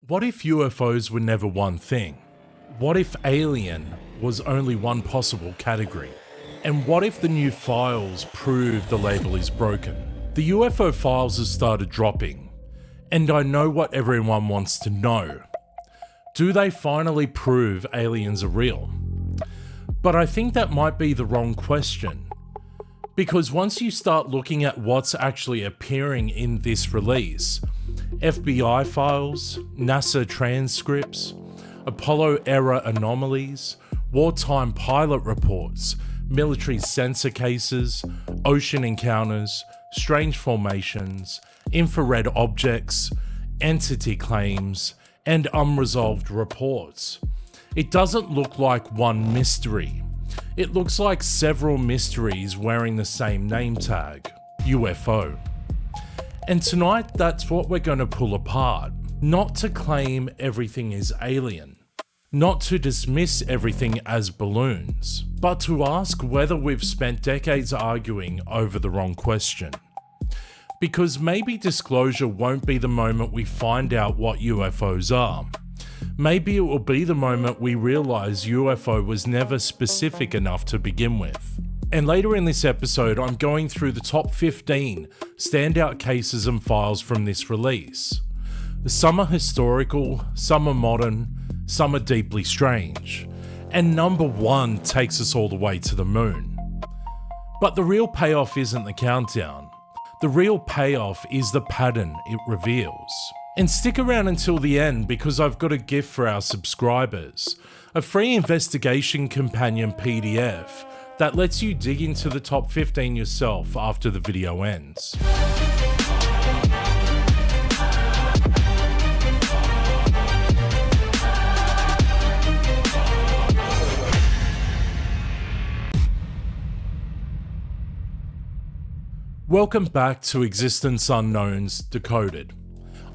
What if UFOs were never one thing? What if alien was only one possible category? And what if the new files prove the label is broken? The UFO files have started dropping, and I know what everyone wants to know. Do they finally prove aliens are real? But I think that might be the wrong question. Because once you start looking at what's actually appearing in this release, FBI files, NASA transcripts, Apollo era anomalies, wartime pilot reports, military sensor cases, ocean encounters, strange formations, infrared objects, entity claims, and unresolved reports. It doesn't look like one mystery. It looks like several mysteries wearing the same name tag, UFO. And tonight, that's what we're going to pull apart. Not to claim everything is alien, not to dismiss everything as balloons, but to ask whether we've spent decades arguing over the wrong question. Because maybe disclosure won't be the moment we find out what UFOs are. Maybe it will be the moment we realize UFO was never specific enough to begin with. And later in this episode, I'm going through the top 15 standout cases and files from this release. Some are historical, some are modern, some are deeply strange. And number 1 takes us all the way to the moon. But the real payoff isn't the countdown. The real payoff is the pattern it reveals. And stick around until the end because I've got a gift for our subscribers. A free investigation companion PDF that lets you dig into the top 15 yourself after the video ends. Welcome back to Existence Unknown's Decoded.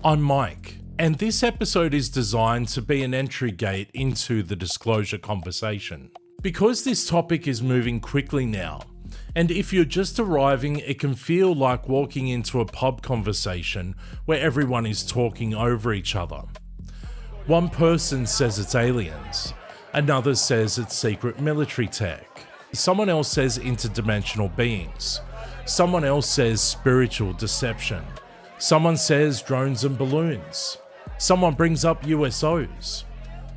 I'm Mike, and this episode is designed to be an entry gate into the disclosure conversation. Because this topic is moving quickly now, and if you're just arriving, it can feel like walking into a pub conversation where everyone is talking over each other. One person says it's aliens, another says it's secret military tech, someone else says interdimensional beings, someone else says spiritual deception, someone says drones and balloons, someone brings up USOs.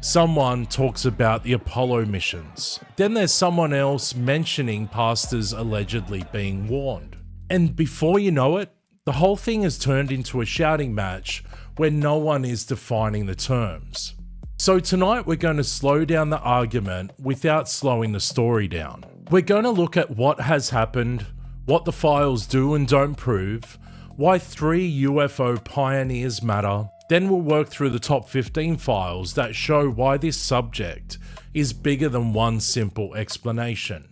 Someone talks about the Apollo missions. Then there's someone else mentioning pastors allegedly being warned. And before you know it, the whole thing has turned into a shouting match where no one is defining the terms. So tonight we're going to slow down the argument without slowing the story down. We're going to look at what has happened, what the files do and don't prove, why 3 UFO pioneers matter. Then we'll work through the top 15 files that show why this subject is bigger than one simple explanation.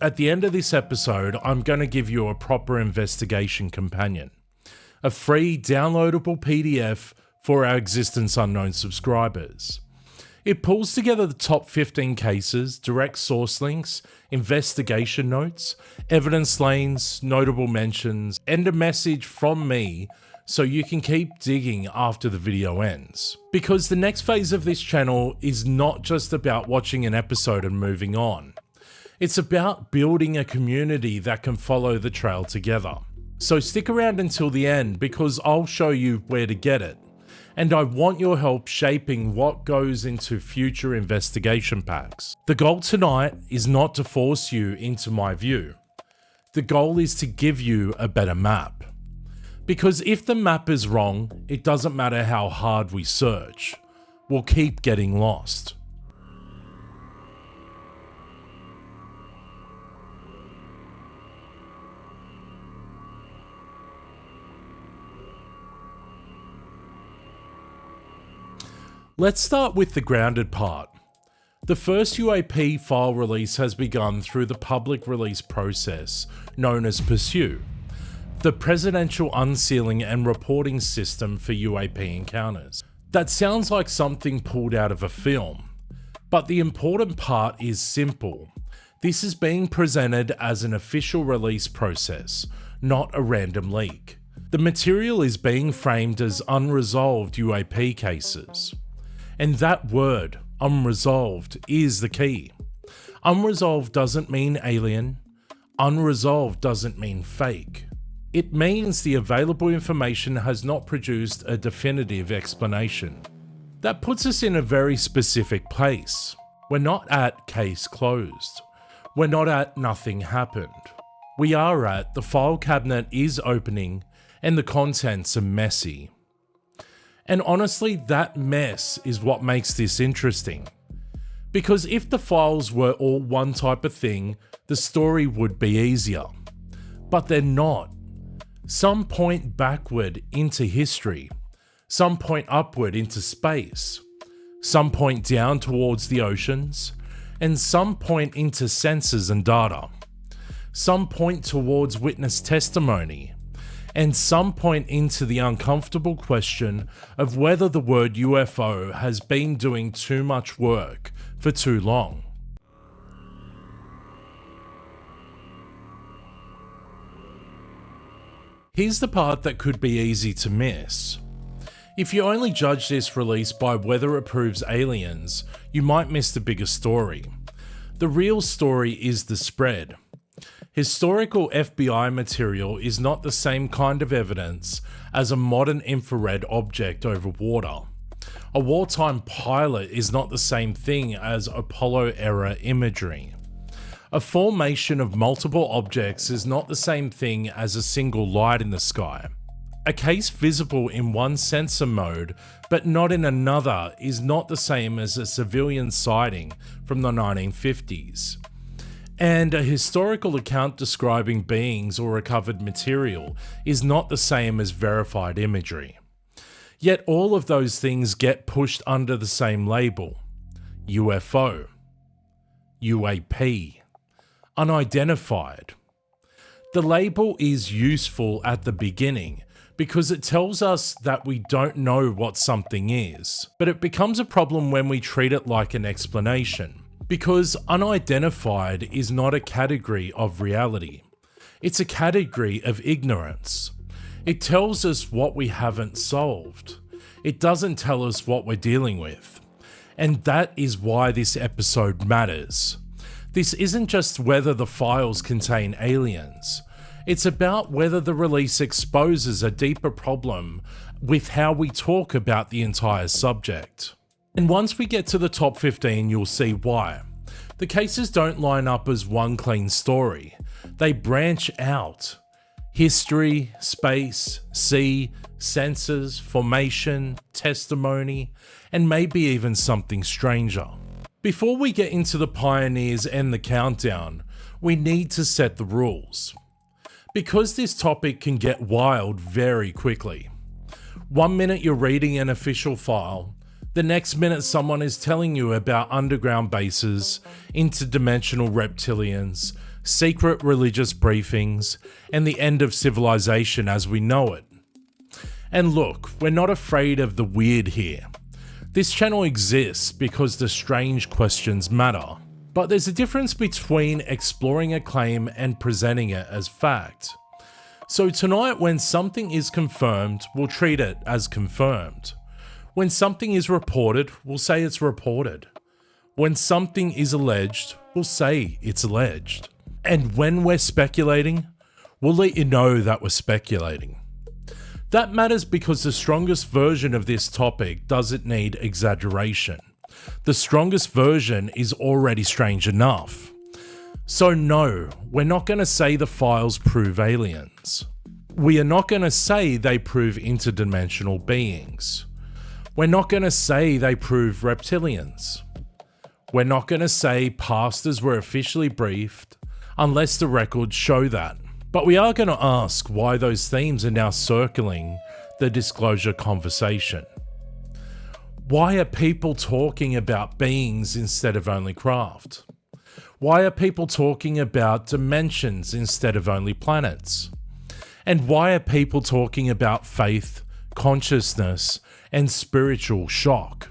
At the end of this episode, I'm going to give you a proper investigation companion, a free downloadable PDF for our Existence Unknown subscribers. It pulls together the top 15 cases, direct source links, investigation notes, evidence lanes, notable mentions, and a message from me so you can keep digging after the video ends. Because the next phase of this channel is not just about watching an episode and moving on. It's about building a community that can follow the trail together. So stick around until the end because I'll show you where to get it. And I want your help shaping what goes into future investigation packs. The goal tonight is not to force you into my view. The goal is to give you a better map. Because if the map is wrong, it doesn't matter how hard we search. We'll keep getting lost. Let's start with the grounded part. The first UAP file release has begun through the public release process known as Pursue, the Presidential Unsealing and Reporting System for UAP encounters. That sounds like something pulled out of a film, but the important part is simple. This is being presented as an official release process, not a random leak. The material is being framed as unresolved UAP cases. And that word, unresolved, is the key. Unresolved doesn't mean alien. Unresolved doesn't mean fake. It means the available information has not produced a definitive explanation. That puts us in a very specific place. We're not at case closed. We're not at nothing happened. We are at the file cabinet is opening and the contents are messy. And honestly, that mess is what makes this interesting. Because if the files were all one type of thing, the story would be easier. But they're not. Some point backward into history. Some point upward into space. Some point down towards the oceans. And some point into sensors and data. Some point towards witness testimony. And some point into the uncomfortable question of whether the word UFO has been doing too much work for too long. Here's the part that could be easy to miss. If you only judge this release by whether it proves aliens, you might miss the bigger story. The real story is the spread. Historical FBI material is not the same kind of evidence as a modern infrared object over water. A wartime pilot is not the same thing as Apollo-era imagery. A formation of multiple objects is not the same thing as a single light in the sky. A case visible in one sensor mode but not in another is not the same as a civilian sighting from the 1950s. And a historical account describing beings or recovered material is not the same as verified imagery. Yet all of those things get pushed under the same label: UFO, UAP, unidentified. The label is useful at the beginning because it tells us that we don't know what something is, but it becomes a problem when we treat it like an explanation. Because unidentified is not a category of reality. It's a category of ignorance. It tells us what we haven't solved. It doesn't tell us what we're dealing with. And that is why this episode matters. This isn't just whether the files contain aliens. It's about whether the release exposes a deeper problem with how we talk about the entire subject. And once we get to the top 15, you'll see why. The cases don't line up as one clean story. They branch out. History, space, sea, sensors, formation, testimony, and maybe even something stranger. Before we get into the pioneers and the countdown, we need to set the rules. Because this topic can get wild very quickly. 1 minute you're reading an official file, the next minute someone is telling you about underground bases, interdimensional reptilians, secret religious briefings, and the end of civilization as we know it. And look, we're not afraid of the weird here. This channel exists because the strange questions matter. But there's a difference between exploring a claim and presenting it as fact. So tonight, when something is confirmed, we'll treat it as confirmed. When something is reported, we'll say it's reported. When something is alleged, we'll say it's alleged. And when we're speculating, we'll let you know that we're speculating. That matters because the strongest version of this topic doesn't need exaggeration. The strongest version is already strange enough. So no, we're not going to say the files prove aliens. We are not going to say they prove interdimensional beings. We're not going to say they prove reptilians. We're not going to say pastors were officially briefed unless the records show that. But we are going to ask why those themes are now circling the disclosure conversation. Why are people talking about beings instead of only craft? Why are people talking about dimensions instead of only planets? And why are people talking about faith, consciousness, and spiritual shock?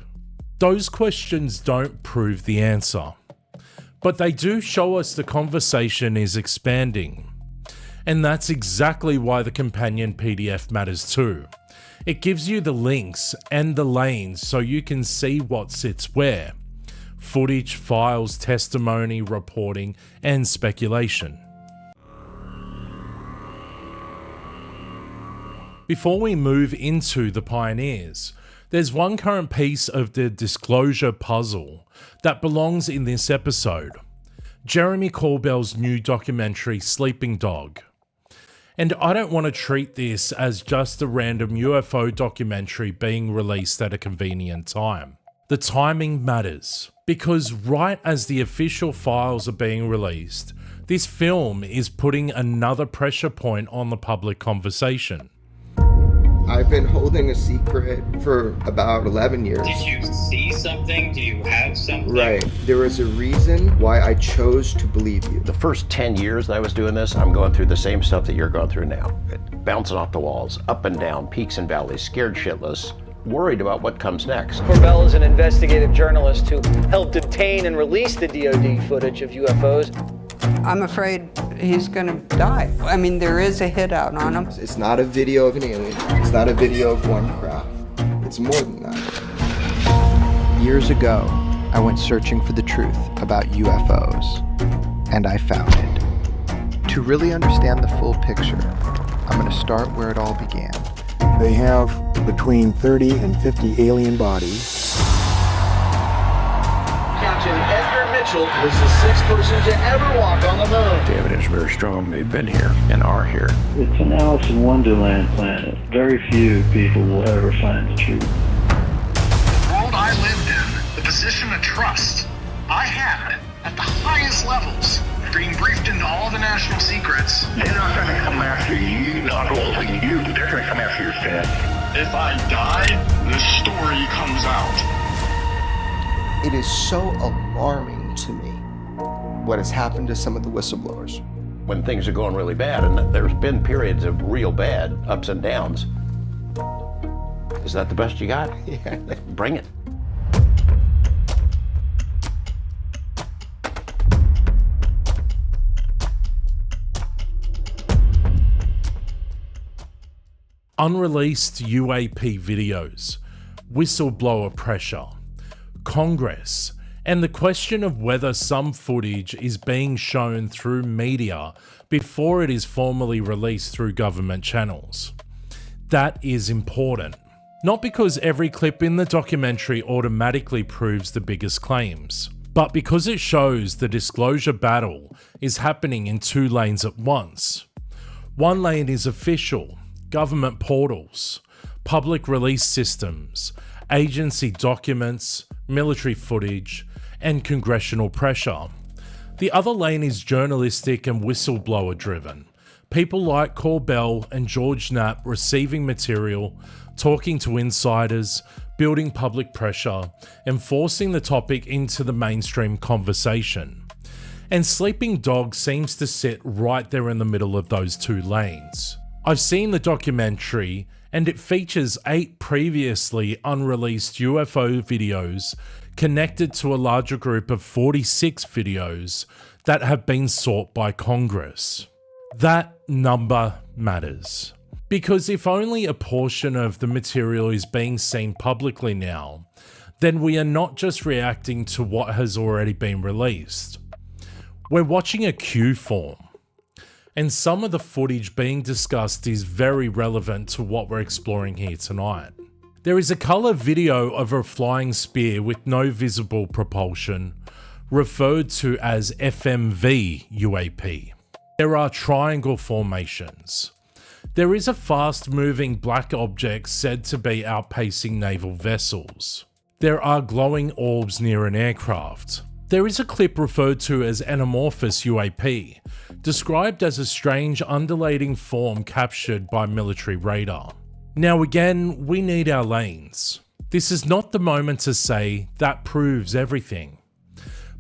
Those questions don't prove the answer, but they do show us the conversation is expanding. And that's exactly why the companion PDF matters too. It gives you the links and the lanes so you can see what sits where. Footage, files, testimony, reporting, and speculation. Before we move into the pioneers, there's one current piece of the disclosure puzzle that belongs in this episode. Jeremy Corbell's new documentary, Sleeping Dog. And I don't want to treat this as just a random UFO documentary being released at a convenient time. The timing matters, because right as the official files are being released, this film is putting another pressure point on the public conversation. I've been holding a secret for about 11 years. Did you see something? Do you have something? Right. There was a reason why I chose to believe you. The first 10 years that I was doing this, I'm going through the same stuff that you're going through now. Bouncing off the walls, up and down, peaks and valleys, scared shitless, worried about what comes next. Corbell is an investigative journalist who helped obtain and release the DoD footage of UFOs. I'm afraid he's gonna die. I mean, there is a hit out on him. It's not a video of an alien. It's not a video of one craft. It's more than that. Years ago, I went searching for the truth about UFOs, and I found it. To really understand the full picture, I'm gonna start where it all began. They have between 30 and 50 alien bodies. Captain Edgar Mitchell was the 6th person to ever walk on the moon. The evidence is very strong. They've been here and are here. It's an Alice in Wonderland planet. Very few people will ever find the truth. The world I lived in, the position of trust I had at the highest levels, being briefed into all the national secrets. They're not going to come after you, not only you, they're going to come after your family. If I die, the story comes out. It is so alarming to me what has happened to some of the whistleblowers. When things are going really bad, and there's been periods of real bad, ups and downs, is that the best you got? Yeah. Bring it. Unreleased UAP videos, whistleblower pressure, Congress, and the question of whether some footage is being shown through media before it is formally released through government channels. That is important. Not because every clip in the documentary automatically proves the biggest claims, but because it shows the disclosure battle is happening in two lanes at once. One lane is official, government portals, public release systems, agency documents, military footage, and congressional pressure. The other lane is journalistic and whistleblower driven. People like Corbell and George Knapp receiving material, talking to insiders, building public pressure, and forcing the topic into the mainstream conversation. And Sleeping Dog seems to sit right there in the middle of those two lanes. I've seen the documentary, and it features 8 previously unreleased UFO videos connected to a larger group of 46 videos that have been sought by Congress. That number matters. Because if only a portion of the material is being seen publicly now, then we are not just reacting to what has already been released. We're watching a queue form. And some of the footage being discussed is very relevant to what we're exploring here tonight. There is a colour video of a flying spear with no visible propulsion, referred to as FMV UAP. There are triangle formations. There is a fast-moving black object said to be outpacing naval vessels. There are glowing orbs near an aircraft. There is a clip referred to as anamorphous UAP, described as a strange undulating form captured by military radar. Now again, we need our lanes. This is not the moment to say that proves everything,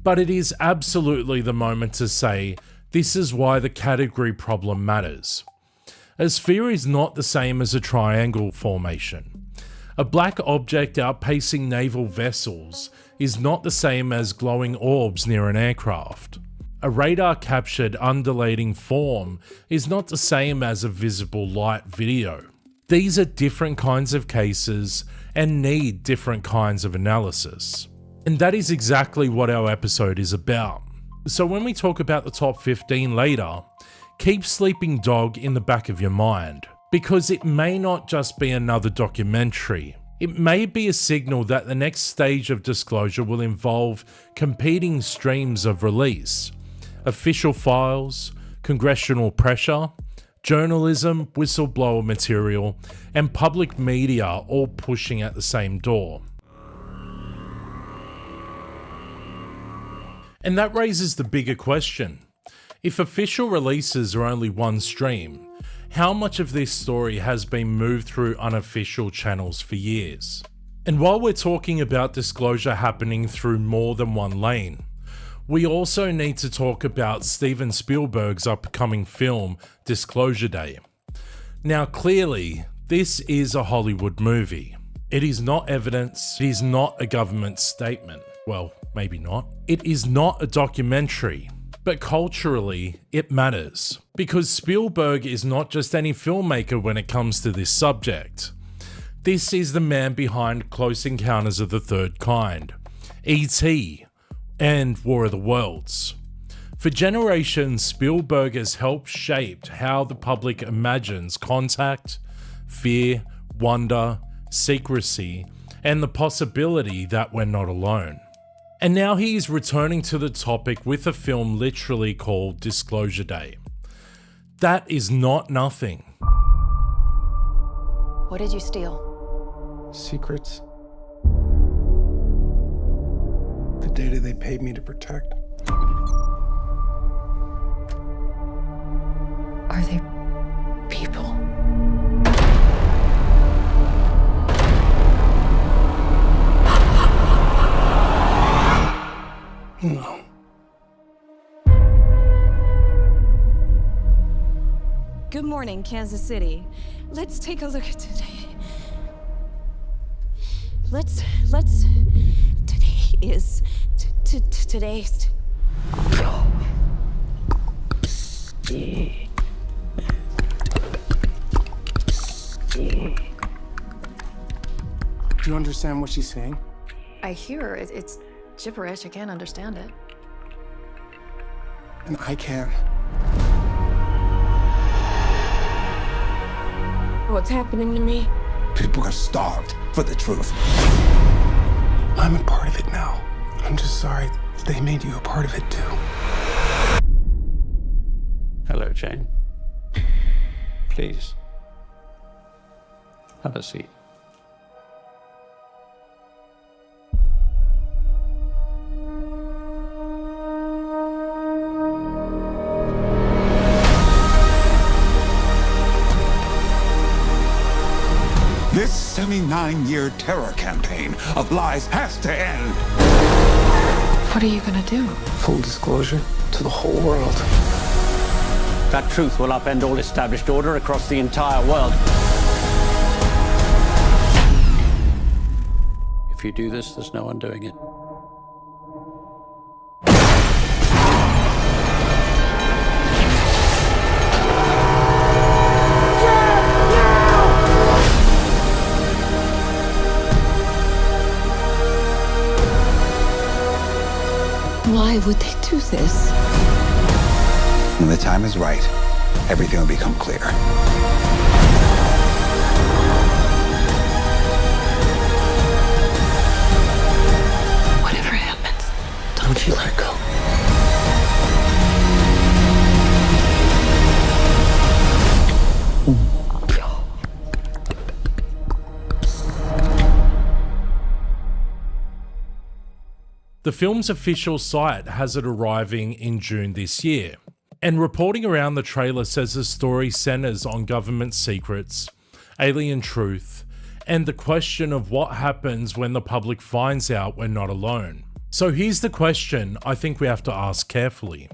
but it is absolutely the moment to say this is why the category problem matters. A sphere is not the same as a triangle formation. A black object outpacing naval vessels is not the same as glowing orbs near an aircraft. A radar captured undulating form is not the same as a visible light video. These are different kinds of cases and need different kinds of analysis. And that is exactly what our episode is about. So when we talk about the top 15 later, keep Sleeping Dog in the back of your mind, because it may not just be another documentary. It may be a signal that the next stage of disclosure will involve competing streams of release, official files, congressional pressure, journalism, whistleblower material, and public media all pushing at the same door. And that raises the bigger question. If official releases are only one stream, how much of this story has been moved through unofficial channels for years? And while we're talking about disclosure happening through more than one lane, we also need to talk about Steven Spielberg's upcoming film, Disclosure Day. Now clearly, this is a Hollywood movie. It is not evidence, it is not a government statement. Well, maybe not. It is not a documentary. But culturally, it matters, because Spielberg is not just any filmmaker when it comes to this subject. This is the man behind Close Encounters of the Third Kind, E.T., and War of the Worlds. For generations, Spielberg has helped shape how the public imagines contact, fear, wonder, secrecy, and the possibility that we're not alone. And now he is returning to the topic with a film literally called Disclosure Day. That is not nothing. What did you steal? Secrets. The data they paid me to protect. Are they people? No. Good morning, Kansas City. Let's take a look at today. Let's today is today's. Do you understand what she's saying? I hear it. It's gibberish. I can't understand it. And I can. What's happening to me? People are starved for the truth. I'm a part of it now. I'm just sorry they made you a part of it too. Hello, Jane. Please, have a seat. This 79-year terror campaign of lies has to end. What are you gonna do? Full disclosure to the whole world. That truth will upend all established order across the entire world. If you do this, there's no undoing it. Why would they do this? When the time is right, everything will become clear. Whatever happens, don't you let go. The film's official site has it arriving in June this year, and reporting around the trailer says the story centers on government secrets, alien truth, and the question of what happens when the public finds out we're not alone. So here's the question I think we have to ask carefully.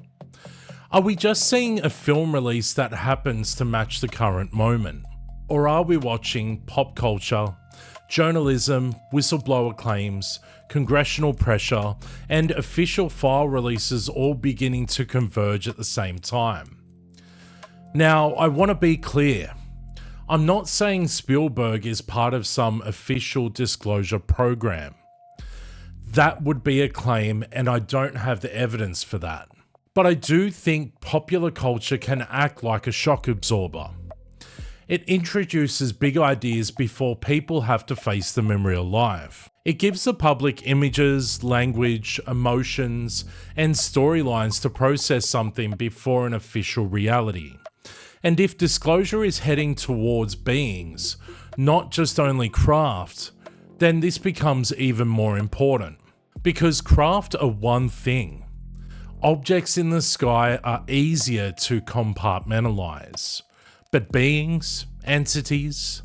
Are we just seeing a film release that happens to match the current moment? Or are we watching pop culture, journalism, whistleblower claims, congressional pressure, and official file releases all beginning to converge at the same time. Now, I want to be clear. I'm not saying Spielberg is part of some official disclosure program. That would be a claim, and I don't have the evidence for that. But I do think popular culture can act like a shock absorber. It introduces big ideas before people have to face them in real life. It gives the public images, language, emotions, and storylines to process something before an official reality. And if disclosure is heading towards beings, not just only craft, then this becomes even more important. Because craft are one thing. Objects in the sky are easier to compartmentalize. But beings, entities,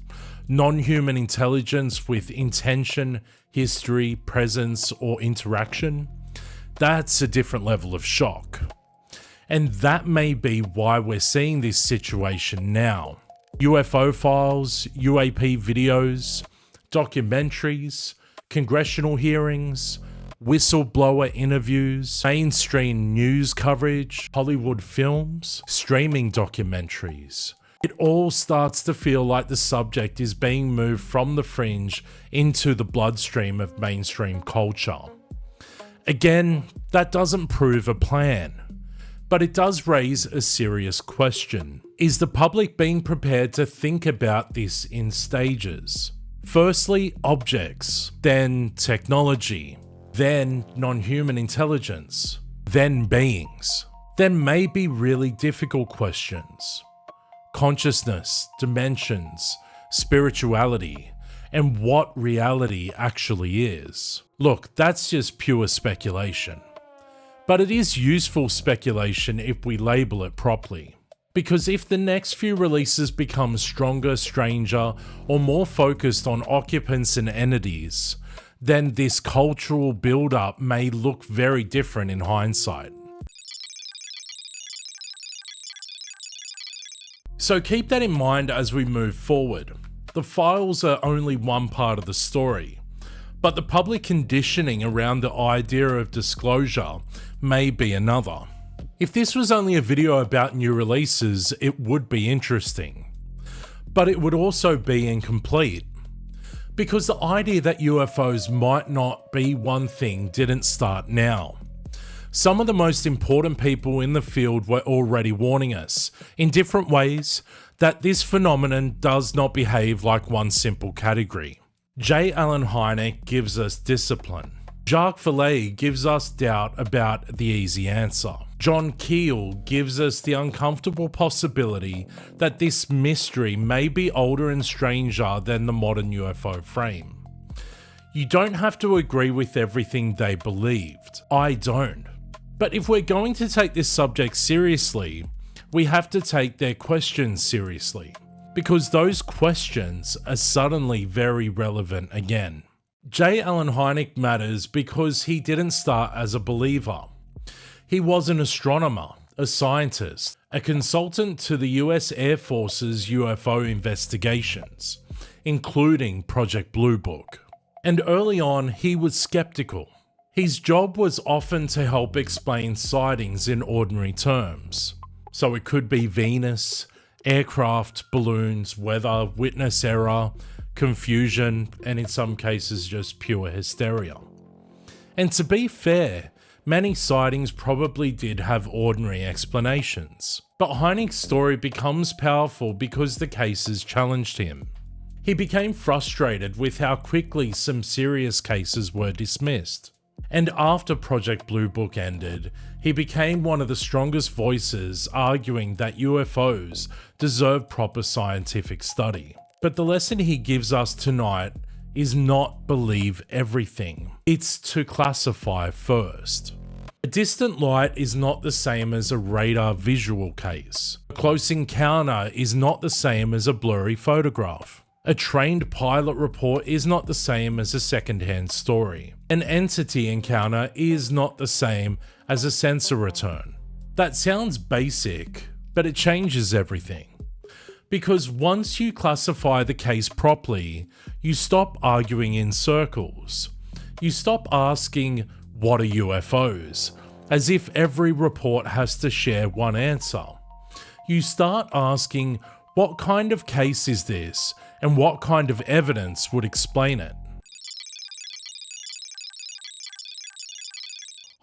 non-human intelligence with intention, history, presence, or interaction, that's a different level of shock. And that may be why we're seeing this situation now. UFO files, UAP videos, documentaries, congressional hearings, whistleblower interviews, mainstream news coverage, Hollywood films, streaming documentaries. It all starts to feel like the subject is being moved from the fringe into the bloodstream of mainstream culture. Again, that doesn't prove a plan. But it does raise a serious question. Is the public being prepared to think about this in stages? Firstly, objects, then technology, then non-human intelligence, then beings. Then maybe really difficult questions. Consciousness, dimensions, spirituality, and what reality actually is. Look, that's just pure speculation. But it is useful speculation if we label it properly. Because if the next few releases become stronger, stranger, or more focused on occupants and entities, then this cultural build-up may look very different in hindsight. So keep that in mind as we move forward. The files are only one part of the story, but the public conditioning around the idea of disclosure may be another. If this was only a video about new releases, it would be interesting. But it would also be incomplete. Because the idea that UFOs might not be one thing didn't start now. Some of the most important people in the field were already warning us, in different ways, that this phenomenon does not behave like one simple category. J. Allen Hynek gives us discipline. Jacques Vallée gives us doubt about the easy answer. John Keel gives us the uncomfortable possibility that this mystery may be older and stranger than the modern UFO frame. You don't have to agree with everything they believed. I don't. But if we're going to take this subject seriously, we have to take their questions seriously. Because those questions are suddenly very relevant again. J. Allen Hynek matters because he didn't start as a believer. He was an astronomer, a scientist, a consultant to the US Air Force's UFO investigations, including Project Blue Book. And early on, he was skeptical. His job was often to help explain sightings in ordinary terms. So it could be Venus, aircraft, balloons, weather, witness error, confusion, and in some cases just pure hysteria. And to be fair, many sightings probably did have ordinary explanations. But Hynek's story becomes powerful because the cases challenged him. He became frustrated with how quickly some serious cases were dismissed. And after Project Blue Book ended, he became one of the strongest voices arguing that UFOs deserve proper scientific study. But the lesson he gives us tonight is not believe everything. It's to classify first. A distant light is not the same as a radar visual case. A close encounter is not the same as a blurry photograph. A trained pilot report is not the same as a second-hand story. An entity encounter is not the same as a sensor return. That sounds basic, but it changes everything. Because once you classify the case properly, you stop arguing in circles. You stop asking, what are UFOs? As if every report has to share one answer. You start asking, what kind of case is this, and what kind of evidence would explain it?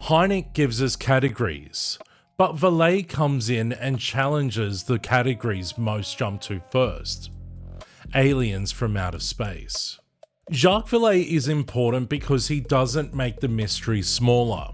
Hynek gives us categories, but Vallée comes in and challenges the categories most jump to first. Aliens from outer space. Jacques Vallée is important because he doesn't make the mystery smaller.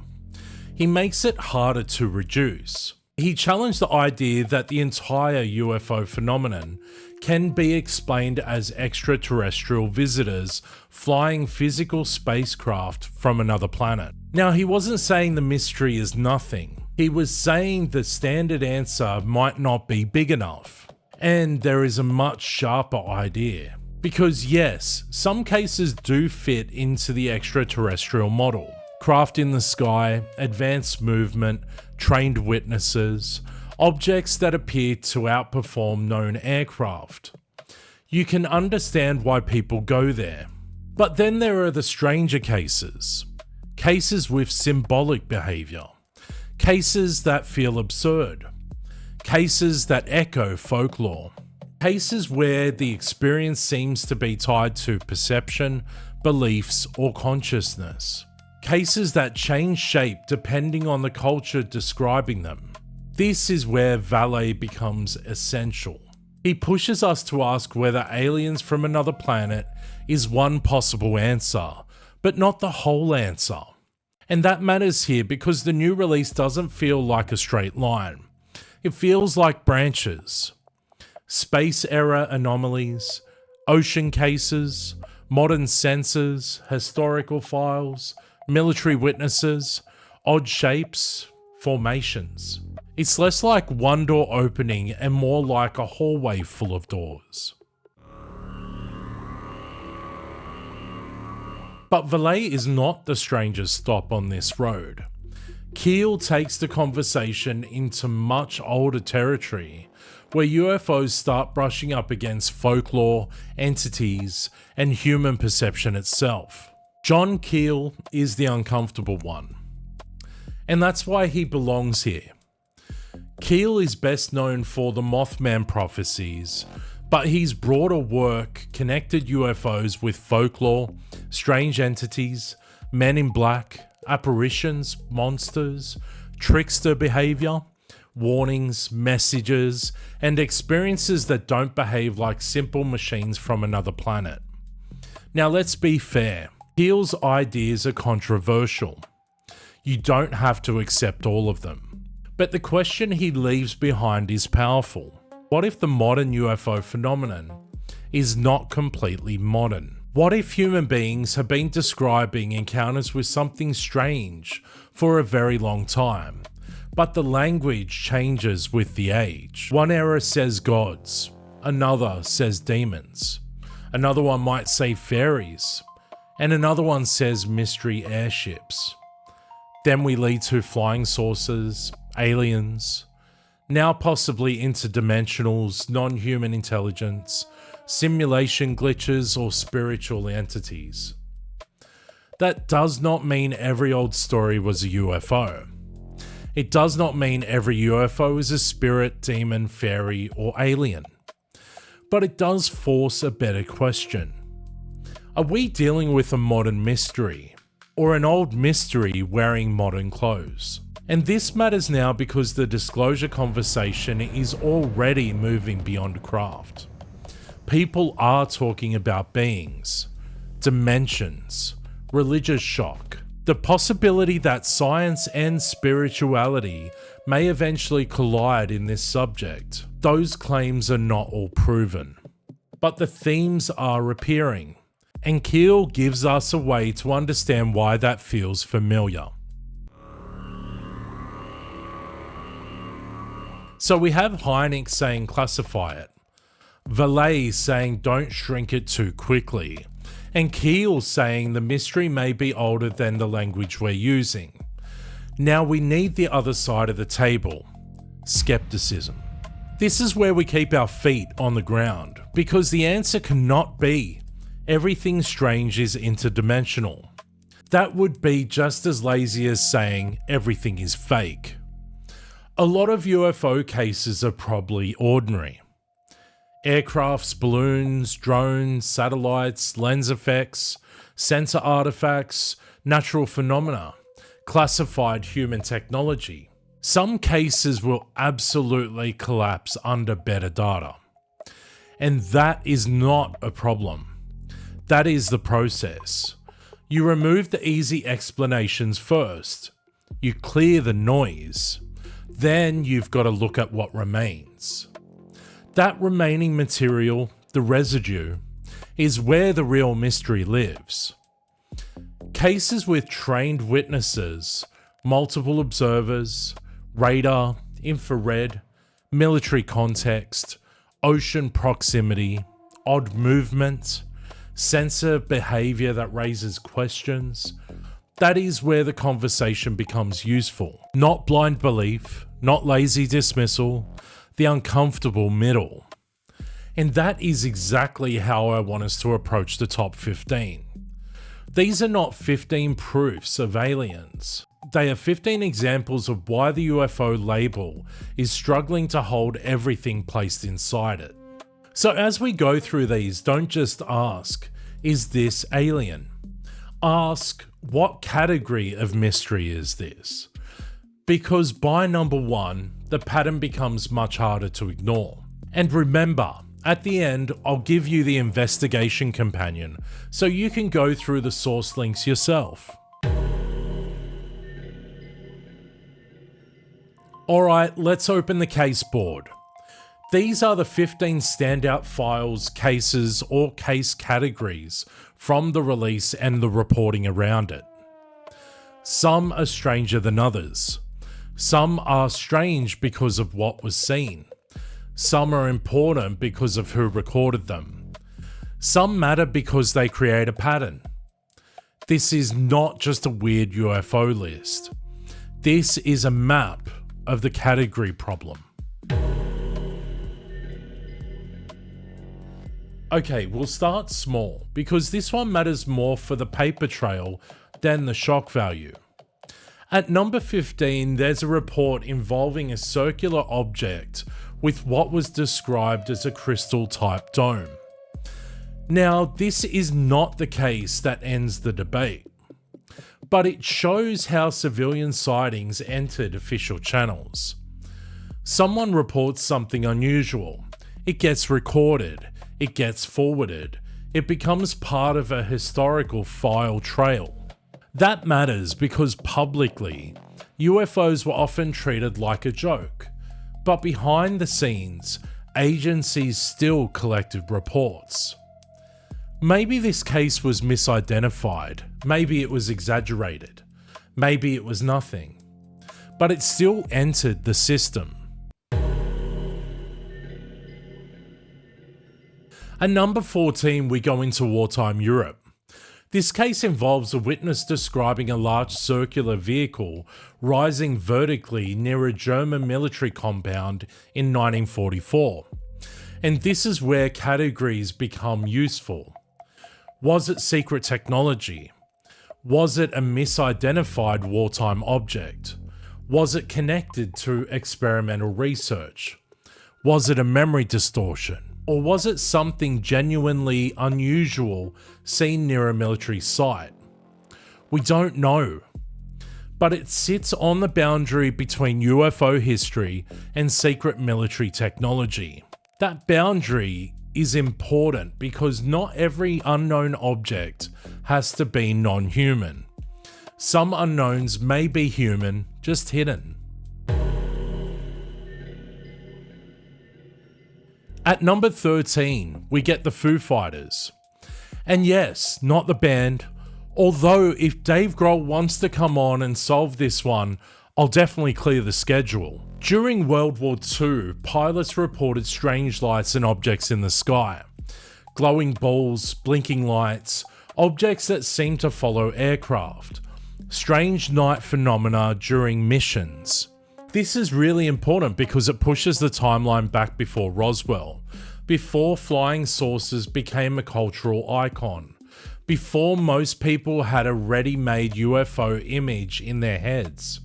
He makes it harder to reduce. He challenged the idea that the entire UFO phenomenon can be explained as extraterrestrial visitors flying physical spacecraft from another planet. Now, he wasn't saying the mystery is nothing. He was saying the standard answer might not be big enough. And there is a much sharper idea. Because yes, some cases do fit into the extraterrestrial model. Craft in the sky, advanced movement, trained witnesses, objects that appear to outperform known aircraft. You can understand why people go there. But then there are the stranger cases. Cases with symbolic behaviour. Cases that feel absurd. Cases that echo folklore. Cases where the experience seems to be tied to perception, beliefs, or consciousness. Cases that change shape depending on the culture describing them. This is where Vallée becomes essential. He pushes us to ask whether aliens from another planet is one possible answer, but not the whole answer. And that matters here because the new release doesn't feel like a straight line. It feels like branches. Space era anomalies, ocean cases, modern sensors, historical files, military witnesses, odd shapes, formations. It's less like one door opening and more like a hallway full of doors. But Vallée is not the strangest stop on this road. Keel takes the conversation into much older territory, where UFOs start brushing up against folklore, entities, and human perception itself. John Keel is the uncomfortable one, and that's why he belongs here. Keel is best known for the Mothman prophecies, but his broader work connected UFOs with folklore, strange entities, men in black, apparitions, monsters, trickster behavior, warnings, messages, and experiences that don't behave like simple machines from another planet. Now let's be fair, Keel's ideas are controversial. You don't have to accept all of them. But the question he leaves behind is powerful. What if the modern UFO phenomenon is not completely modern? What if human beings have been describing encounters with something strange for a very long time, but the language changes with the age? One era says gods, another says demons, another one might say fairies, and another one says mystery airships. Then we lead to flying saucers, aliens, now possibly interdimensionals, non-human intelligence, simulation glitches, or spiritual entities. That does not mean every old story was a UFO. It does not mean every UFO is a spirit, demon, fairy, or alien. But it does force a better question. Are we dealing with a modern mystery, or an old mystery wearing modern clothes? And this matters now because the disclosure conversation is already moving beyond craft. People are talking about beings, dimensions, religious shock, the possibility that science and spirituality may eventually collide in this subject. Those claims are not all proven, but the themes are appearing, and Keel gives us a way to understand why that feels familiar. So we have Hynek saying classify it, Vallée saying don't shrink it too quickly, and Keel saying the mystery may be older than the language we're using. Now we need the other side of the table, skepticism. This is where we keep our feet on the ground, because the answer cannot be everything strange is interdimensional. That would be just as lazy as saying everything is fake. A lot of UFO cases are probably ordinary. Aircrafts, balloons, drones, satellites, lens effects, sensor artifacts, natural phenomena, classified human technology. Some cases will absolutely collapse under better data. And that is not a problem. That is the process. You remove the easy explanations first. You clear the noise. Then you've got to look at what remains. That remaining material, the residue, is where the real mystery lives. Cases with trained witnesses, multiple observers, radar, infrared, military context, ocean proximity, odd movement, sensor behavior that raises questions. That is where the conversation becomes useful. Not blind belief, not lazy dismissal, the uncomfortable middle. And that is exactly how I want us to approach the top 15. These are not 15 proofs of aliens. They are 15 examples of why the UFO label is struggling to hold everything placed inside it. So as we go through these, don't just ask, is this alien? Ask, what category of mystery is this? Because by number 1, the pattern becomes much harder to ignore. And remember, at the end, I'll give you the investigation companion so you can go through the source links yourself. Alright, let's open the case board. These are the 15 standout files, cases, or case categories from the release and the reporting around it. Some are stranger than others. Some are strange because of what was seen. Some are important because of who recorded them. Some matter because they create a pattern. This is not just a weird UFO list. This is a map of the category problem. Okay, we'll start small, because this one matters more for the paper trail than the shock value. At number 15, there's a report involving a circular object with what was described as a crystal-type dome. Now, this is not the case that ends the debate, but it shows how civilian sightings entered official channels. Someone reports something unusual. It gets recorded. It gets forwarded. It becomes part of a historical file trail. That matters because publicly, UFOs were often treated like a joke, but behind the scenes, agencies still collected reports. Maybe this case was misidentified, maybe it was exaggerated, maybe it was nothing, but it still entered the system. At number 14, we go into wartime Europe. This case involves a witness describing a large circular vehicle rising vertically near a German military compound in 1944. And this is where categories become useful. Was it secret technology? Was it a misidentified wartime object? Was it connected to experimental research? Was it a memory distortion? Or was it something genuinely unusual seen near a military site? We don't know. But it sits on the boundary between UFO history and secret military technology. That boundary is important because not every unknown object has to be non-human. Some unknowns may be human, just hidden. At number 13, we get the Foo Fighters. And yes, not the band, although if Dave Grohl wants to come on and solve this one, I'll definitely clear the schedule. During World War II, pilots reported strange lights and objects in the sky. Glowing balls, blinking lights, objects that seem to follow aircraft. Strange night phenomena during missions. This is really important because it pushes the timeline back before Roswell, before flying saucers became a cultural icon, before most people had a ready-made UFO image in their heads.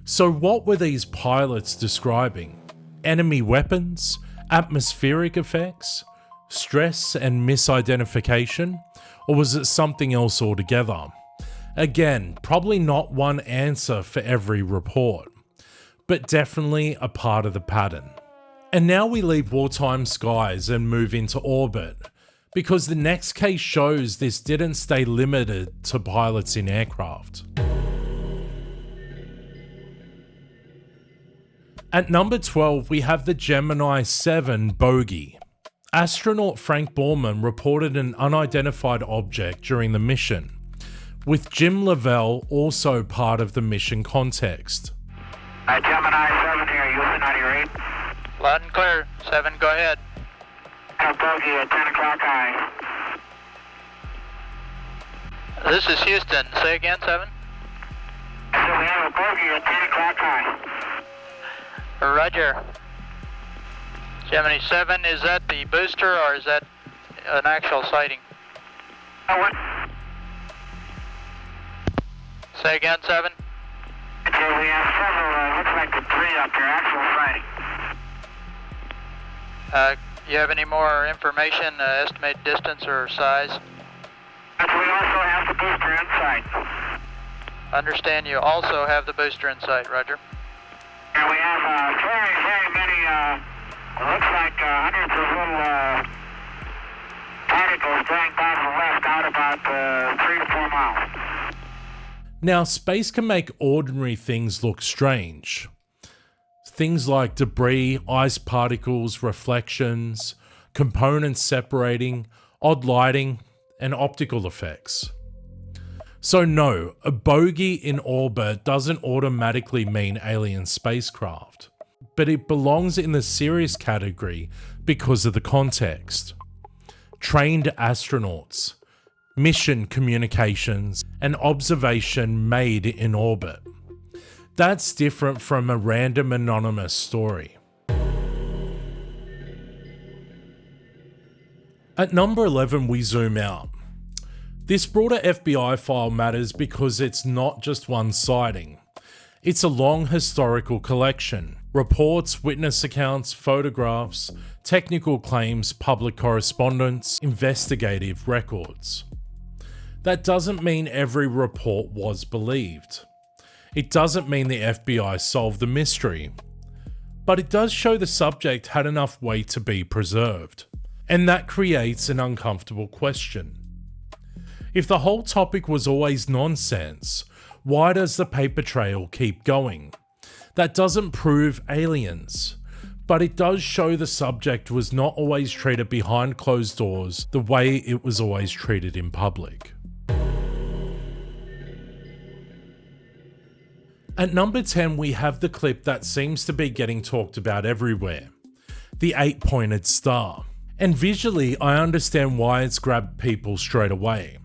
So what were these pilots describing? Enemy weapons? Atmospheric effects? Stress and misidentification? Or was it something else altogether? Again, probably not one answer for every report, but definitely a part of the pattern. And now we leave wartime skies and move into orbit, because the next case shows this didn't stay limited to pilots in aircraft. At number 12, we have the Gemini 7 bogey. Astronaut Frank Borman reported an unidentified object during the mission, with Jim Lavelle also part of the mission context. Gemini 7 here, Houston, out of your 8. Loud and clear. 7, go ahead. Bogey at 10 o'clock high. This is Houston. Say again, 7. So we have a bogey at 10 o'clock high. Roger. Gemini 7, is that the booster or is that an actual sighting? What? Say again, 7. Okay, we have several, looks like the 3 up here, actual sighting. You have any more information, estimated distance or size? But we also have the booster in sight. Understand you also have the booster in sight, Roger. And we have very, very many, looks like hundreds of little particles going by from west out about 3 to 4 miles. Now, space can make ordinary things look strange. Things like debris, ice particles, reflections, components separating, odd lighting, and optical effects. So no, a bogey in orbit doesn't automatically mean alien spacecraft, but it belongs in the serious category because of the context. Trained astronauts, mission communications, and observation made in orbit. That's different from a random anonymous story. At number 11, we zoom out. This broader FBI file matters because it's not just one sighting. It's a long historical collection. Reports, witness accounts, photographs, technical claims, public correspondence, investigative records. That doesn't mean every report was believed. It doesn't mean the FBI solved the mystery. But it does show the subject had enough weight to be preserved. And that creates an uncomfortable question. If the whole topic was always nonsense, why does the paper trail keep going? That doesn't prove aliens, but it does show the subject was not always treated behind closed doors the way it was always treated in public. At number 10, we have the clip that seems to be getting talked about everywhere, the 8-pointed star. And visually, I understand why it's grabbed people straight away.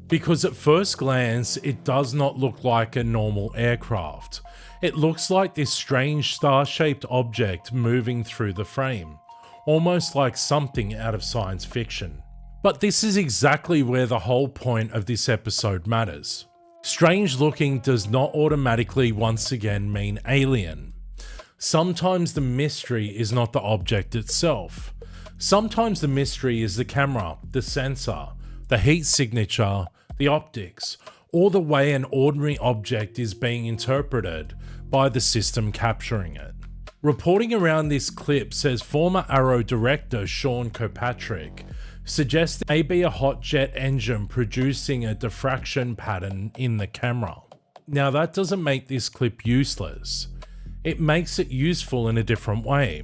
Because at first glance, it does not look like a normal aircraft. It looks like this strange star-shaped object moving through the frame, almost like something out of science fiction. But this is exactly where the whole point of this episode matters. Strange looking does not automatically once again mean alien. Sometimes the mystery is not the object itself. Sometimes the mystery is the camera, the sensor, the heat signature, the optics, or the way an ordinary object is being interpreted by the system capturing it. Reporting around this clip says former Arrow director Sean Kirkpatrick suggests it may be a hot jet engine producing a diffraction pattern in the camera. Now that doesn't make this clip useless. It makes it useful in a different way.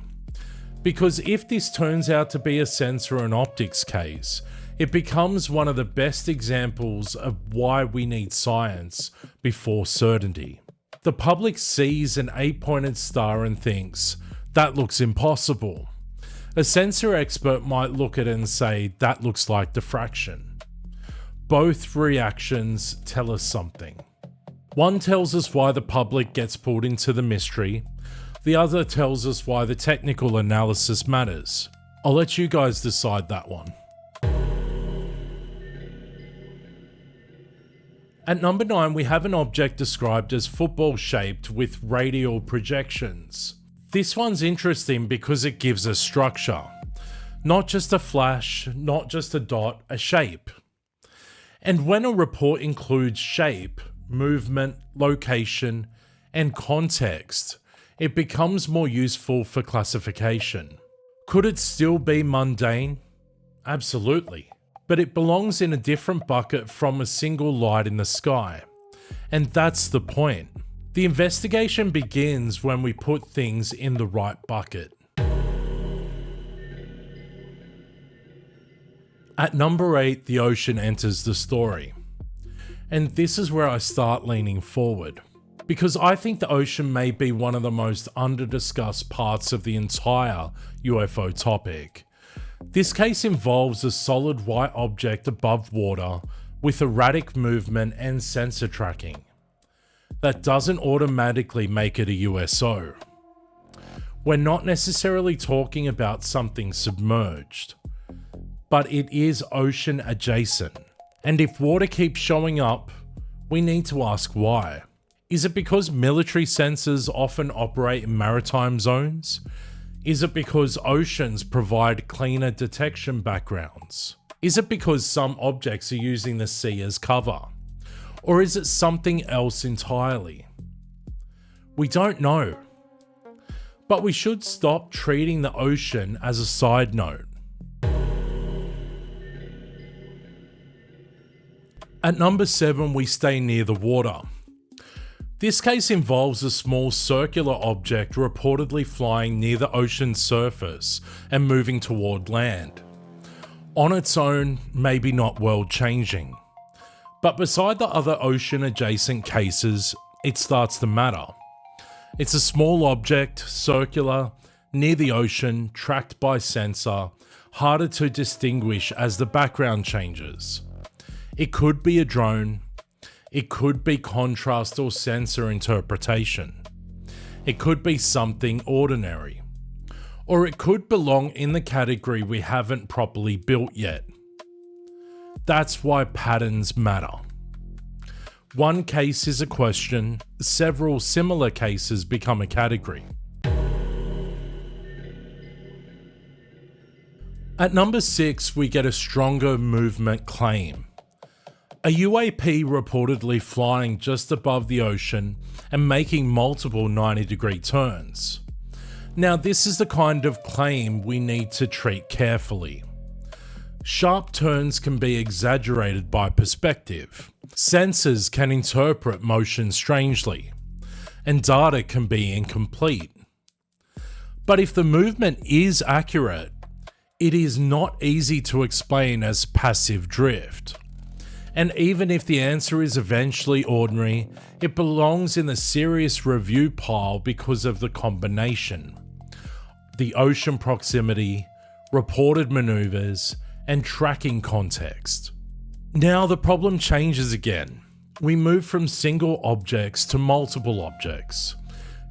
Because if this turns out to be a sensor and optics case, it becomes one of the best examples of why we need science before certainty. The public sees an 8-pointed star and thinks, that looks impossible. A sensor expert might look at it and say, that looks like diffraction. Both reactions tell us something. One tells us why the public gets pulled into the mystery, the other tells us why the technical analysis matters. I'll let you guys decide that one. At number 9, we have an object described as football-shaped with radial projections. This one's interesting because it gives a structure. Not just a flash, not just a dot, a shape. And when a report includes shape, movement, location, and context, it becomes more useful for classification. Could it still be mundane? Absolutely. But it belongs in a different bucket from a single light in the sky. And that's the point. The investigation begins when we put things in the right bucket. At number 8, the ocean enters the story. And this is where I start leaning forward, because I think the ocean may be one of the most under-discussed parts of the entire UFO topic. This case involves a solid white object above water with erratic movement and sensor tracking. That doesn't automatically make it a USO. We're not necessarily talking about something submerged, but it is ocean adjacent. And if water keeps showing up, we need to ask why. Is it because military sensors often operate in maritime zones? Is it because oceans provide cleaner detection backgrounds? Is it because some objects are using the sea as cover? Or is it something else entirely? We don't know. But we should stop treating the ocean as a side note. At number 7, we stay near the water. This case involves a small circular object reportedly flying near the ocean's surface and moving toward land. On its own, maybe not world-changing. But beside the other ocean-adjacent cases, it starts to matter. It's a small object, circular, near the ocean, tracked by sensor, harder to distinguish as the background changes. It could be a drone. It could be contrast or sensor interpretation. It could be something ordinary. Or it could belong in the category we haven't properly built yet. That's why patterns matter. One case is a question, several similar cases become a category. At number 6, we get a stronger movement claim. A UAP reportedly flying just above the ocean and making multiple 90-degree turns. Now, this is the kind of claim we need to treat carefully. Sharp turns can be exaggerated by perspective. Sensors can interpret motion strangely, and data can be incomplete. But if the movement is accurate, it is not easy to explain as passive drift. And even if the answer is eventually ordinary, it belongs in the serious review pile because of the combination. The ocean proximity, reported maneuvers, and tracking context. Now the problem changes again. We move from single objects to multiple objects,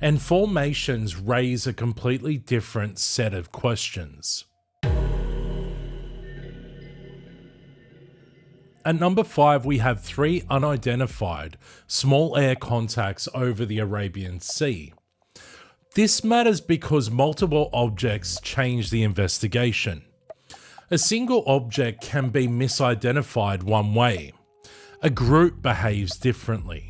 and formations raise a completely different set of questions. At number 5, we have 3 unidentified small air contacts over the Arabian Sea. This matters because multiple objects change the investigation. A single object can be misidentified one way. A group behaves differently.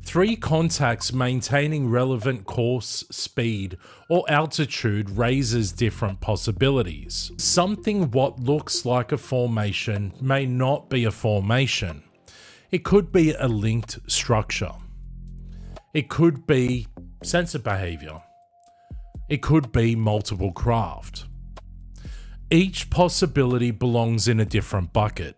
3 contacts maintaining relevant course, speed, or altitude raises different possibilities. Something what looks like a formation may not be a formation. It could be a linked structure. It could be sensor behavior. It could be multiple craft. Each possibility belongs in a different bucket.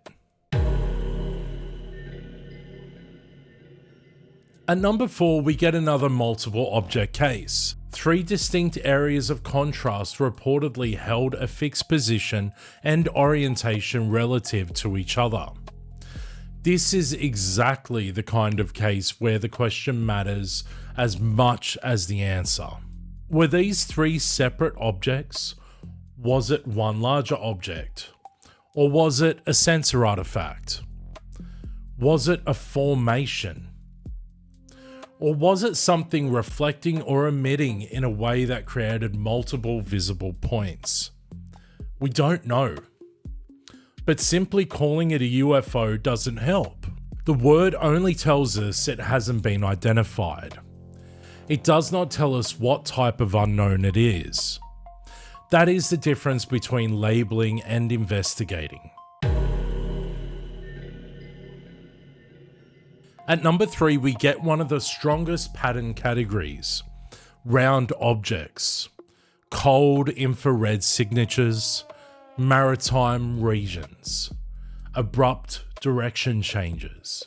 At number 4, we get another multiple object case. 3 distinct areas of contrast reportedly held a fixed position and orientation relative to each other. This is exactly the kind of case where the question matters as much as the answer. Were these three separate objects? Was it one larger object? Or was it a sensor artifact? Was it a formation? Or was it something reflecting or emitting in a way that created multiple visible points? We don't know. But simply calling it a UFO doesn't help. The word only tells us it hasn't been identified. It does not tell us what type of unknown it is. That is the difference between labeling and investigating. At number 3, we get one of the strongest pattern categories: round objects, cold infrared signatures, maritime regions, abrupt direction changes,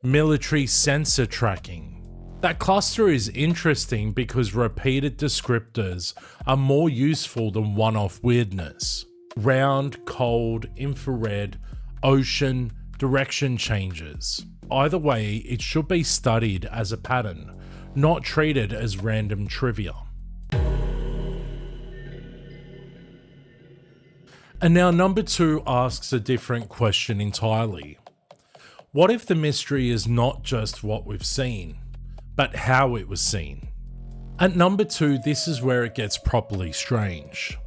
military sensor tracking. That cluster is interesting because repeated descriptors are more useful than one-off weirdness. Round, cold, infrared, ocean, direction changes. Either way, it should be studied as a pattern, not treated as random trivia. And now number 2 asks a different question entirely. What if the mystery is not just what we've seen, but how it was seen? At number 2, this is where it gets properly strange.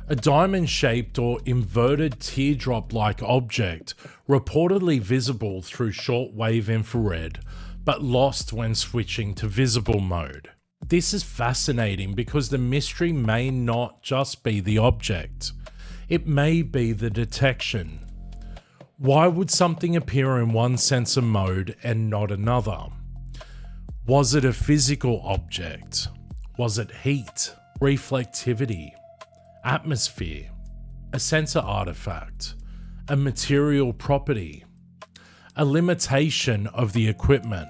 A diamond-shaped or inverted teardrop-like object reportedly visible through shortwave infrared, but lost when switching to visible mode. This is fascinating because the mystery may not just be the object. It may be the detection. Why would something appear in one sensor mode and not another? Was it a physical object? Was it heat, reflectivity, atmosphere, a sensor artifact, a material property, a limitation of the equipment?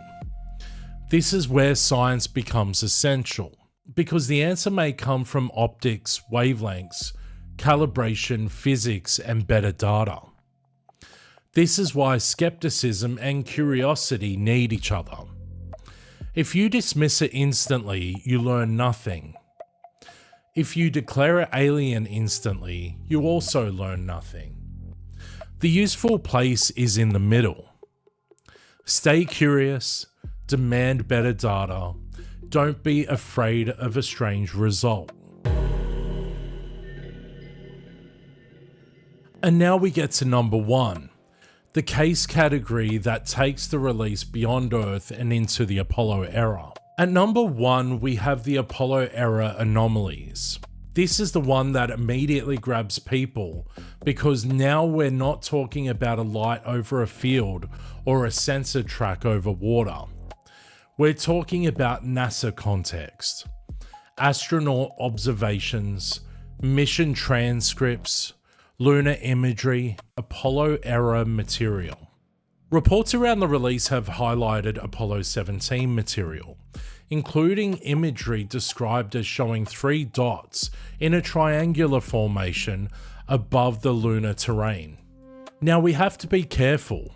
This is where science becomes essential, because the answer may come from optics, wavelengths, calibration, physics, and better data. This is why skepticism and curiosity need each other. If you dismiss it instantly, you learn nothing. If you declare it alien instantly, you also learn nothing. The useful place is in the middle. Stay curious, demand better data, don't be afraid of a strange result. And now we get to number 1, the case category that takes the release beyond Earth and into the Apollo era. At number 1, we have the Apollo era anomalies. This is the one that immediately grabs people because now we're not talking about a light over a field or a sensor track over water. We're talking about NASA context, astronaut observations, mission transcripts, lunar imagery, Apollo era material. Reports around the release have highlighted Apollo 17 material, including imagery described as showing 3 dots in a triangular formation above the lunar terrain. Now we have to be careful.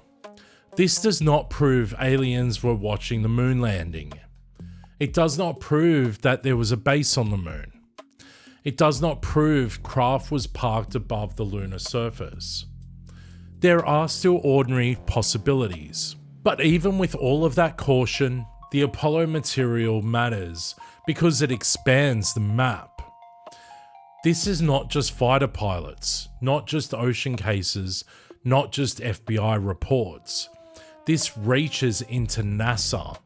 This does not prove aliens were watching the moon landing. It does not prove that there was a base on the moon. It does not prove craft was parked above the lunar surface. There are still ordinary possibilities. But even with all of that caution, the Apollo material matters because it expands the map. This is not just fighter pilots, not just ocean cases, not just FBI reports. This reaches into NASA,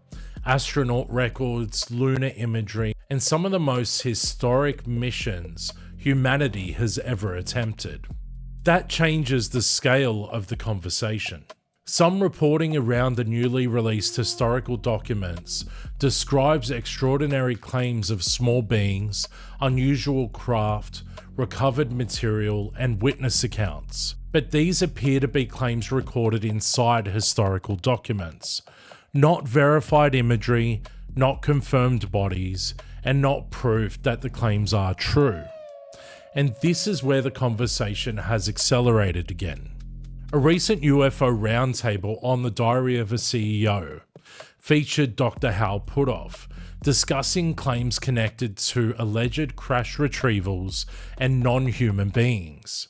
astronaut records, lunar imagery, and some of the most historic missions humanity has ever attempted. That changes the scale of the conversation. Some reporting around the newly released historical documents describes extraordinary claims of small beings, unusual craft, recovered material, and witness accounts. But these appear to be claims recorded inside historical documents, not verified imagery, not confirmed bodies, and not proof that the claims are true. And this is where the conversation has accelerated again. A recent UFO roundtable on the Diary of a CEO featured Dr. Hal Puthoff discussing claims connected to alleged crash retrievals and non-human beings.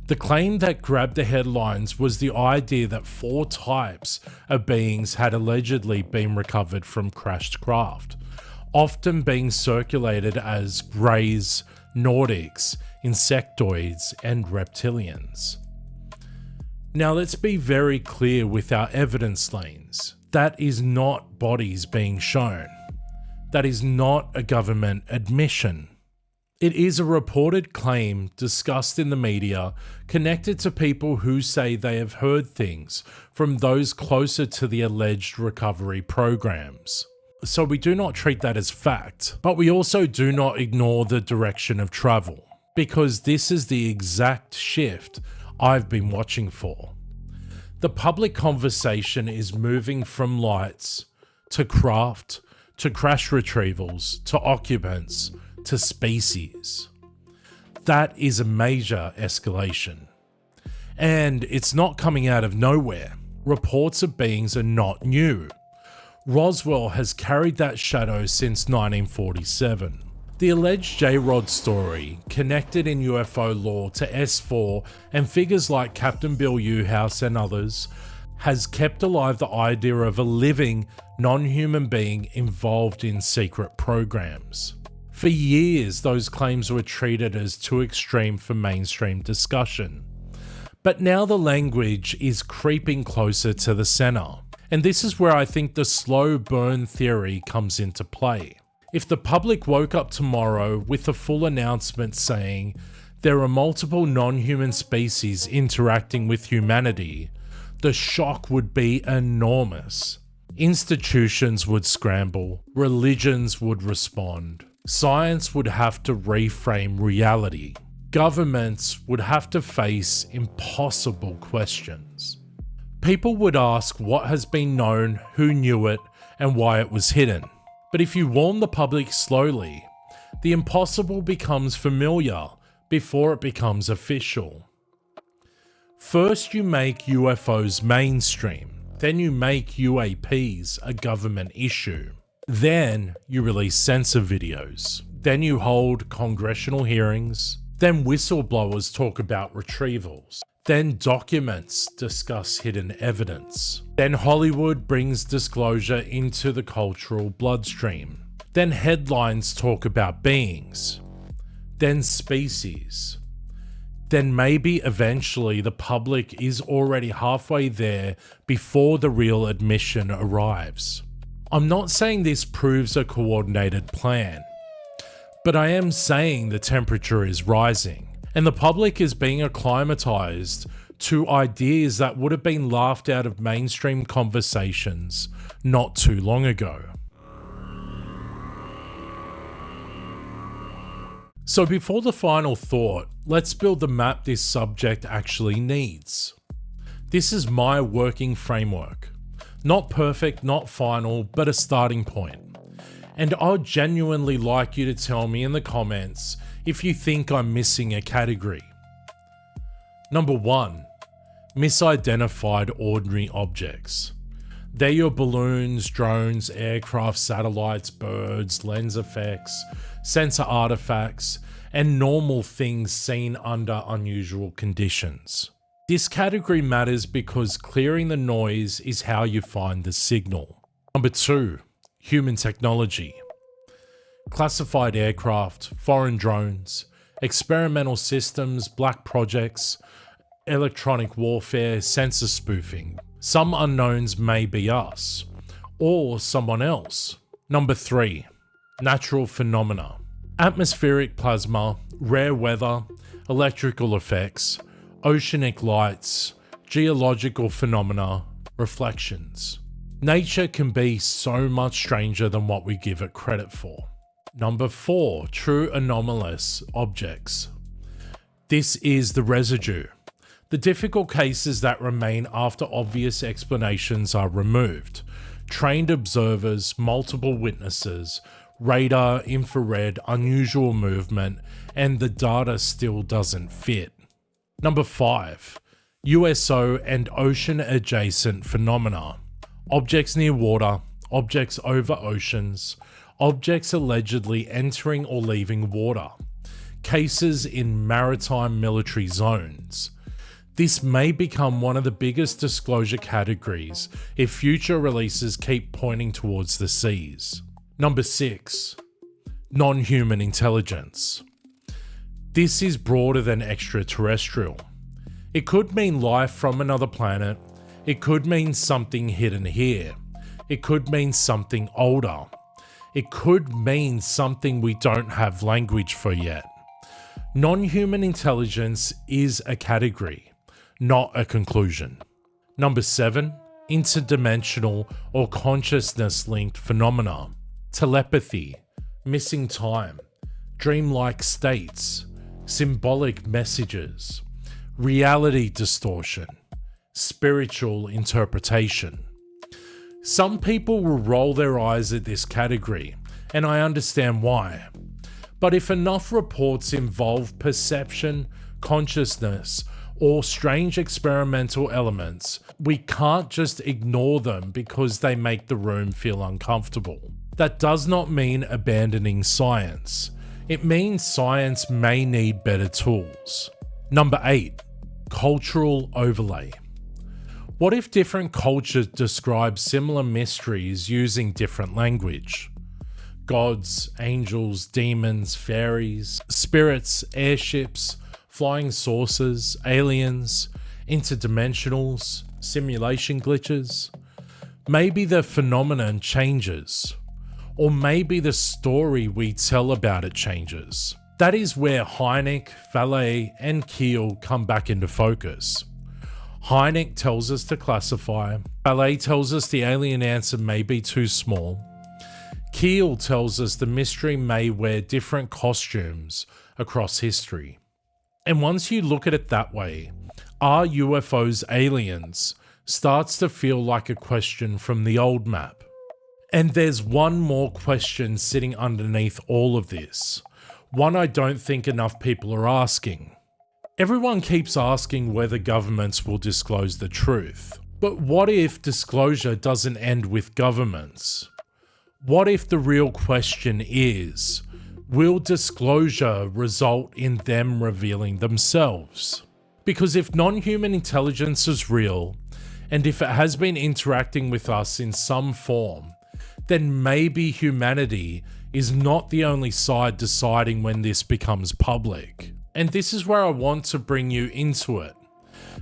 The claim that grabbed the headlines was the idea that 4 types of beings had allegedly been recovered from crashed craft, often being circulated as Greys, Nordics, Insectoids, and Reptilians. Now let's be very clear with our evidence lanes. That is not bodies being shown. That is not a government admission. It is a reported claim discussed in the media connected to people who say they have heard things from those closer to the alleged recovery programs. So we do not treat that as fact, but we also do not ignore the direction of travel, because this is the exact shift I've been watching for. The public conversation is moving from lights to craft to crash retrievals to occupants to species. That is a major escalation. And it's not coming out of nowhere. Reports of beings are not new. Roswell has carried that shadow since 1947. The alleged J-Rod story, connected in UFO lore to S4 and figures like Captain Bill Newhouse and others, has kept alive the idea of a living, non-human being involved in secret programs. For years, those claims were treated as too extreme for mainstream discussion. But now the language is creeping closer to the center. And this is where I think the slow burn theory comes into play. If the public woke up tomorrow with a full announcement saying there are multiple non-human species interacting with humanity, the shock would be enormous. Institutions would scramble, religions would respond, science would have to reframe reality, governments would have to face impossible questions. People would ask what has been known, who knew it, and why it was hidden. But if you warn the public slowly, the impossible becomes familiar before it becomes official. First you make UFOs mainstream, then you make UAPs a government issue. Then you release censor videos. Then you hold congressional hearings. Then whistleblowers talk about retrievals. Then documents discuss hidden evidence. Then Hollywood brings disclosure into the cultural bloodstream. Then headlines talk about beings. Then species. Then maybe eventually the public is already halfway there before the real admission arrives. I'm not saying this proves a coordinated plan, but I am saying the temperature is rising. And the public is being acclimatized to ideas that would have been laughed out of mainstream conversations not too long ago. So before the final thought, let's build the map this subject actually needs. This is my working framework. Not perfect, not final, but a starting point. And I'd genuinely like you to tell me in the comments if you think I'm missing a category. Number 1, misidentified ordinary objects. They're your balloons, drones, aircraft, satellites, birds, lens effects, sensor artifacts, and normal things seen under unusual conditions. This category matters because clearing the noise is how you find the signal. Number 2, human technology. Classified aircraft, foreign drones, experimental systems, black projects, electronic warfare, sensor spoofing. Some unknowns may be us, or someone else. Number 3, natural phenomena. Atmospheric plasma, rare weather, electrical effects, oceanic lights, geological phenomena, reflections. Nature can be so much stranger than what we give it credit for. Number 4, true anomalous objects. This is the residue. The difficult cases that remain after obvious explanations are removed. Trained observers, multiple witnesses, radar, infrared, unusual movement, and the data still doesn't fit. Number 5, USO and ocean-adjacent phenomena, objects near water, objects over oceans, objects allegedly entering or leaving water, cases in maritime military zones. This may become one of the biggest disclosure categories if future releases keep pointing towards the seas. Number 6. Non-human intelligence. This is broader than extraterrestrial. It could mean life from another planet. It could mean something hidden here. It could mean something older. It could mean something we don't have language for yet. Non-human intelligence is a category, not a conclusion. Number 7. Interdimensional or consciousness-linked phenomena. Telepathy, missing time, dreamlike states, symbolic messages, reality distortion, spiritual interpretation. Some people will roll their eyes at this category, and I understand why. But if enough reports involve perception, consciousness, or strange experimental elements, we can't just ignore them because they make the room feel uncomfortable. That does not mean abandoning science. It means science may need better tools. Number 8. Cultural overlay. What if different cultures describe similar mysteries using different language? Gods, angels, demons, fairies, spirits, airships, flying saucers, aliens, interdimensionals, simulation glitches. Maybe the phenomenon changes, or maybe the story we tell about it changes. That is where Hynek, Vallée, and Keel come back into focus. Hynek tells us to classify, Vallée tells us the alien answer may be too small, Keel tells us the mystery may wear different costumes across history. And once you look at it that way, are UFOs aliens starts to feel like a question from the old map. And there's one more question sitting underneath all of this. One I don't think enough people are asking. Everyone keeps asking whether governments will disclose the truth. But what if disclosure doesn't end with governments? What if the real question is, will disclosure result in them revealing themselves? Because if non-human intelligence is real, and if it has been interacting with us in some form, then maybe humanity is not the only side deciding when this becomes public. And this is where I want to bring you into it,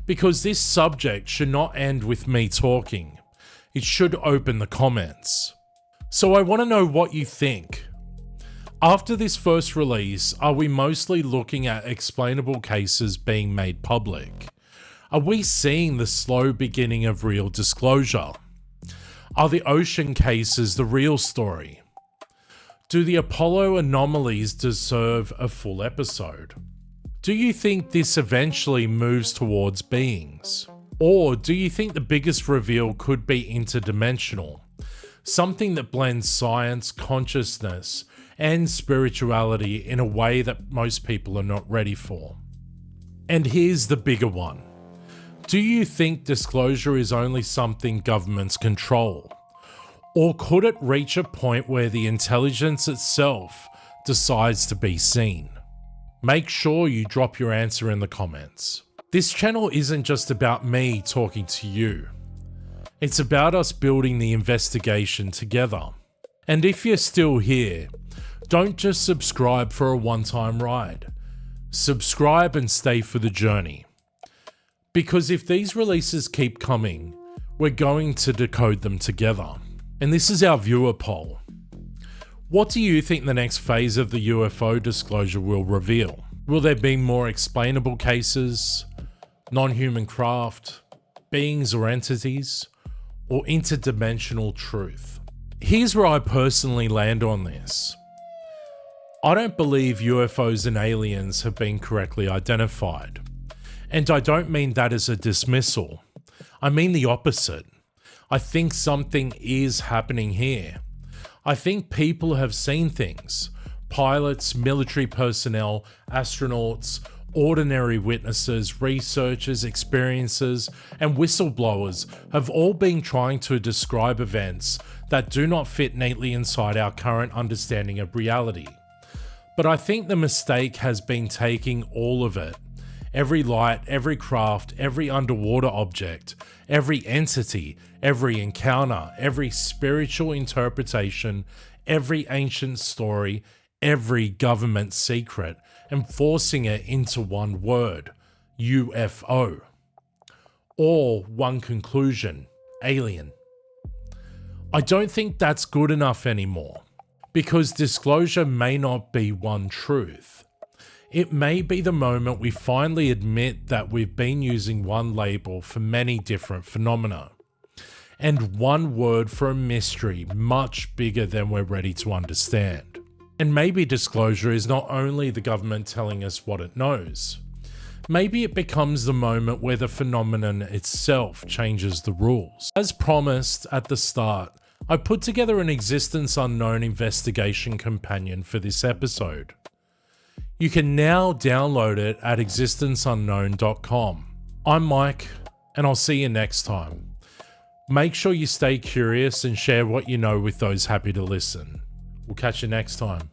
because this subject should not end with me talking. It should open the comments. So I want to know what you think. After this first release, are we mostly looking at explainable cases being made public? Are we seeing the slow beginning of real disclosure? Are the ocean cases the real story? Do the Apollo anomalies deserve a full episode? Do you think this eventually moves towards beings? Or do you think the biggest reveal could be interdimensional? Something that blends science, consciousness, and spirituality in a way that most people are not ready for. And here's the bigger one. Do you think disclosure is only something governments control? Or could it reach a point where the intelligence itself decides to be seen? Make sure you drop your answer in the comments. This channel isn't just about me talking to you. It's about us building the investigation together. And if you're still here, don't just subscribe for a one-time ride. Subscribe and stay for the journey. Because if these releases keep coming, we're going to decode them together. And this is our viewer poll. What do you think the next phase of the UFO disclosure will reveal? Will there be more explainable cases, non-human craft, beings or entities, or interdimensional truth? Here's where I personally land on this. I don't believe UFOs and aliens have been correctly identified. And I don't mean that as a dismissal. I mean the opposite. I think something is happening here. I think people have seen things. Pilots, military personnel, astronauts, Ordinary witnesses, researchers, experiencers, and whistleblowers have all been trying to describe events that do not fit neatly inside our current understanding of reality. But I think the mistake has been taking all of it. Every light, every craft, every underwater object, every entity, every encounter, every spiritual interpretation, every ancient story, every government secret, and forcing it into one word, UFO. Or one conclusion, alien. I don't think that's good enough anymore, because disclosure may not be one truth. It may be the moment we finally admit that we've been using one label for many different phenomena, and one word for a mystery much bigger than we're ready to understand. And maybe disclosure is not only the government telling us what it knows. Maybe it becomes the moment where the phenomenon itself changes the rules. As promised at the start, I put together an Existence Unknown investigation companion for this episode. You can now download it at existenceunknown.com. I'm Mike, and I'll see you next time. Make sure you stay curious and share what you know with those happy to listen. We'll catch you next time.